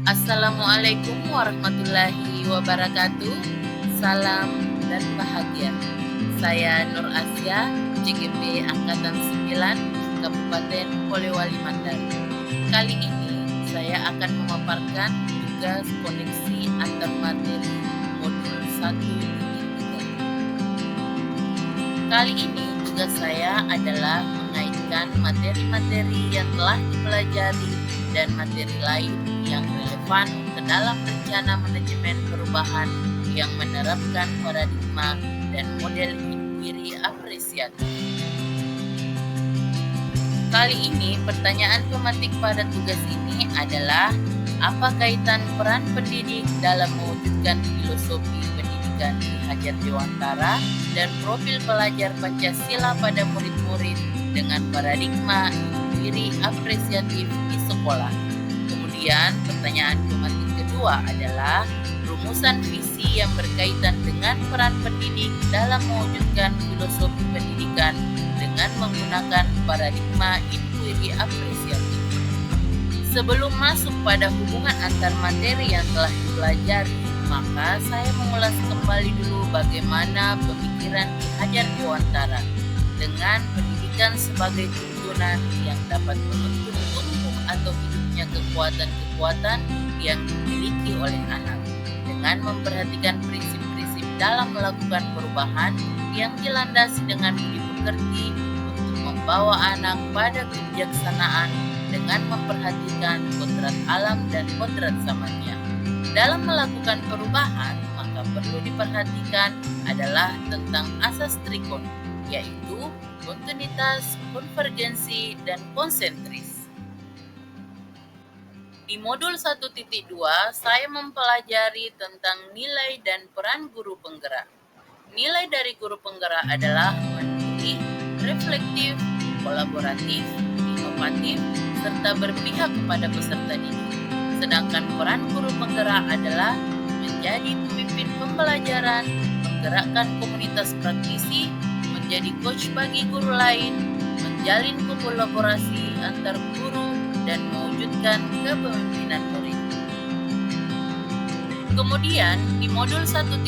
Assalamualaikum warahmatullahi wabarakatuh. Salam dan bahagia. Saya Nur Asia, CGP Angkatan 9, Kabupaten Polewali Mandar. Kali ini saya akan memaparkan tugas koneksi antar materi modul 1.3. Kali ini tugas saya adalah mengaitkan materi-materi yang telah dipelajari dan materi lain yang relevan ke dalam rencana manajemen perubahan yang menerapkan paradigma dan model inquiry apresiatif. Kali ini pertanyaan pematik pada tugas ini adalah apa kaitan peran pendidik dalam mewujudkan filosofi pendidikan Ki Hajar Dewantara dan profil pelajar Pancasila pada murid-murid dengan paradigma inquiry apresiatif di sekolah. Kemudian pertanyaan pematik kedua adalah rumusan visi yang berkaitan dengan peran pendidik dalam mewujudkan filosofi pendidikan dengan menggunakan paradigma inquiry apresiatif. Sebelum masuk pada hubungan antar materi yang telah dipelajari, maka saya mengulas kembali dulu bagaimana pemikiran Ki Hajar Dewantara dengan pendidikan sebagai tuntunan yang dapat menuntut tumbuh atau hidupnya kekuatan-kekuatan yang dimiliki oleh anak dengan memperhatikan prinsip-prinsip dalam melakukan perubahan yang dilandasi dengan budi pekerti untuk membawa anak pada kebijaksanaan dengan memperhatikan kodrat alam dan kodrat zamannya. Dalam melakukan perubahan, maka perlu diperhatikan adalah tentang asas trikon, yaitu kontinuitas, konvergensi, dan konsentris. Di modul 1.2, saya mempelajari tentang nilai dan peran guru penggerak. Nilai dari guru penggerak adalah mandiri, reflektif, kolaboratif, inovatif, serta berpihak kepada peserta didik. Sedangkan peran guru penggerak adalah menjadi pemimpin pembelajaran, menggerakkan komunitas praktisi, menjadi coach bagi guru lain, menjalin kolaborasi antar guru, dan mewujudkan kepemimpinan murid. Kemudian di modul 1.3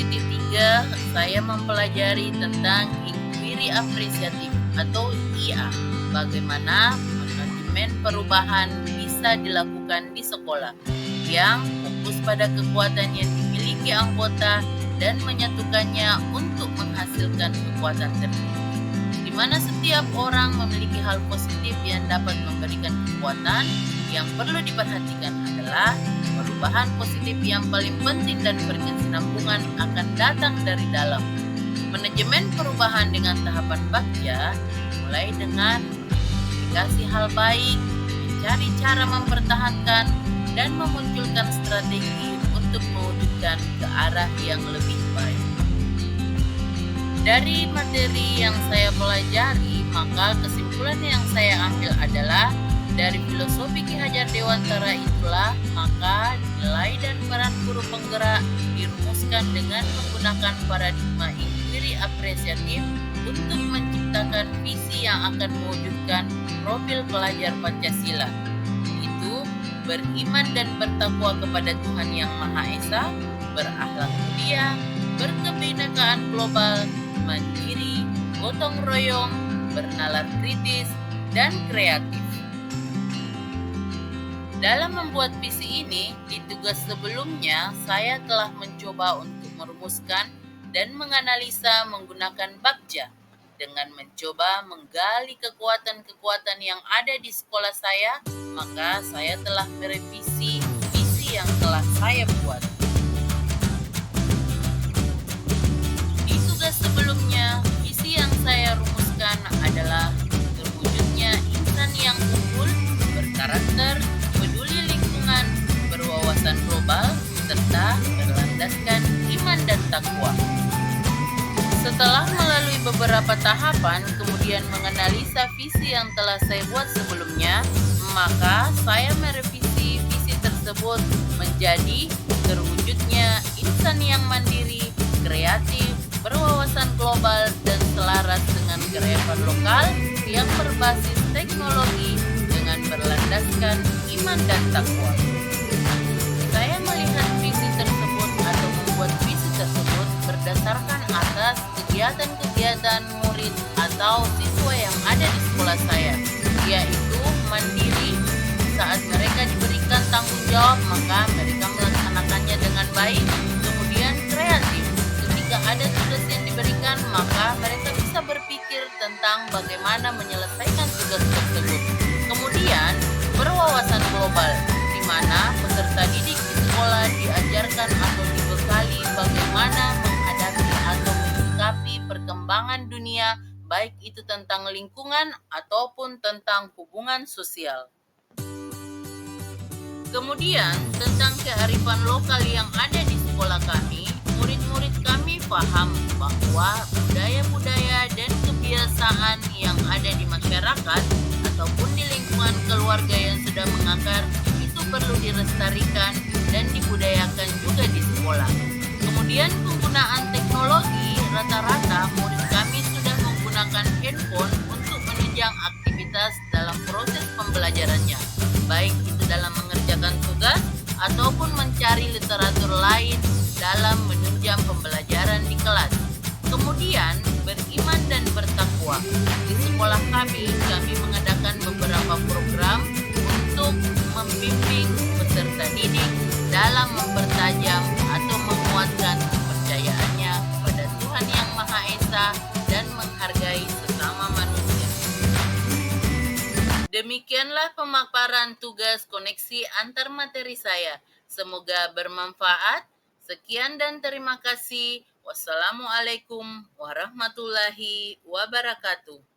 saya mempelajari tentang inquiry apresiatif atau IA, bagaimana manajemen perubahan bisa dilakukan di sekolah yang fokus pada kekuatan yang dimiliki anggota dan menyatukannya untuk menghasilkan kekuatan tertentu, di mana setiap orang memiliki hal positif yang dapat memberikan kekuatan. Yang perlu diperhatikan adalah perubahan positif yang paling penting dan berkesinambungan akan datang dari dalam. Manajemen perubahan dengan tahapan bagja mulai dengan mengidentifikasi hal baik, mencari cara mempertahankan, dan memunculkan strategi untuk mewujudkan ke arah yang lebih baik. Dari materi yang saya pelajari, maka kesimpulan yang saya ambil adalah dari filosofi Ki Hajar Dewantara itulah maka nilai dan peran guru penggerak dirumuskan dengan menggunakan paradigma inquiry apresiatif untuk menciptakan visi yang akan mewujudkan profil pelajar Pancasila, yaitu beriman dan bertakwa kepada Tuhan Yang Maha Esa, berakhlak mulia, berkebinekaan global, mandiri, gotong royong, bernalar kritis, dan kreatif. Dalam membuat visi ini, di tugas sebelumnya saya telah mencoba untuk merumuskan dan menganalisa menggunakan bagja dengan mencoba menggali kekuatan-kekuatan yang ada di sekolah saya, maka saya telah merevisi visi yang telah saya buat. Di tugas sebelumnya, visi yang saya rumuskan adalah terwujudnya insan yang unggul, berkarakter, peduli lingkungan, berwawasan global, serta berlandaskan iman dan takwa. Setelah melalui beberapa tahapan, kemudian menganalisa visi yang telah saya buat sebelumnya, maka saya merevisi visi tersebut menjadi terwujudnya insan yang mandiri, kreatif, berwawasan global, dan selaras dengan kearifan lokal yang berbasis teknologi dengan berlandaskan iman dan takwa. Saya melihat visi tersebut atau membuat visi tersebut berdasarkan atas kegiatan-kegiatan murid atau siswa yang ada di sekolah saya, yaitu mandiri. Saat mereka diberikan tanggung jawab, maka mereka melaksanakannya dengan baik. Kemudian kreatif. Ketika ada tugas yang diberikan, maka mereka bisa berpikir tentang bagaimana menyelesaikan tugas tersebut. Kemudian berwawasan global, di mana peserta didik di sekolah diajarkan atau dibekali bagaimana menghadapi atau menyikapi perkembangan dunia, baik itu tentang lingkungan ataupun tentang hubungan sosial. Kemudian, tentang kearifan lokal yang ada di sekolah kami, murid-murid kami paham bahwa budaya-budaya dan kebiasaan yang ada di masyarakat ataupun di lingkungan keluarga yang sudah mengakar itu perlu dilestarikan dan dibudayakan juga di sekolah. Kemudian penggunaan teknologi, rata-rata murid kami sudah menggunakan handphone untuk menunjang aktivitas dalam proses pembelajarannya, baik itu dalam mengerjakan tugas ataupun mencari literatur lain dalam menunjang pembelajaran di kelas. Kemudian beriman dan bertakwa. Di sekolah kami mengadakan beberapa program untuk membimbing peserta didik dalam mempertajam atau menguatkan kepercayaannya kepada Tuhan Yang Maha Esa dan menghargai sesama manusia. Demikianlah pemaparan tugas koneksi antar materi saya. Semoga bermanfaat. Sekian dan terima kasih. Wassalamualaikum warahmatullahi wabarakatuh.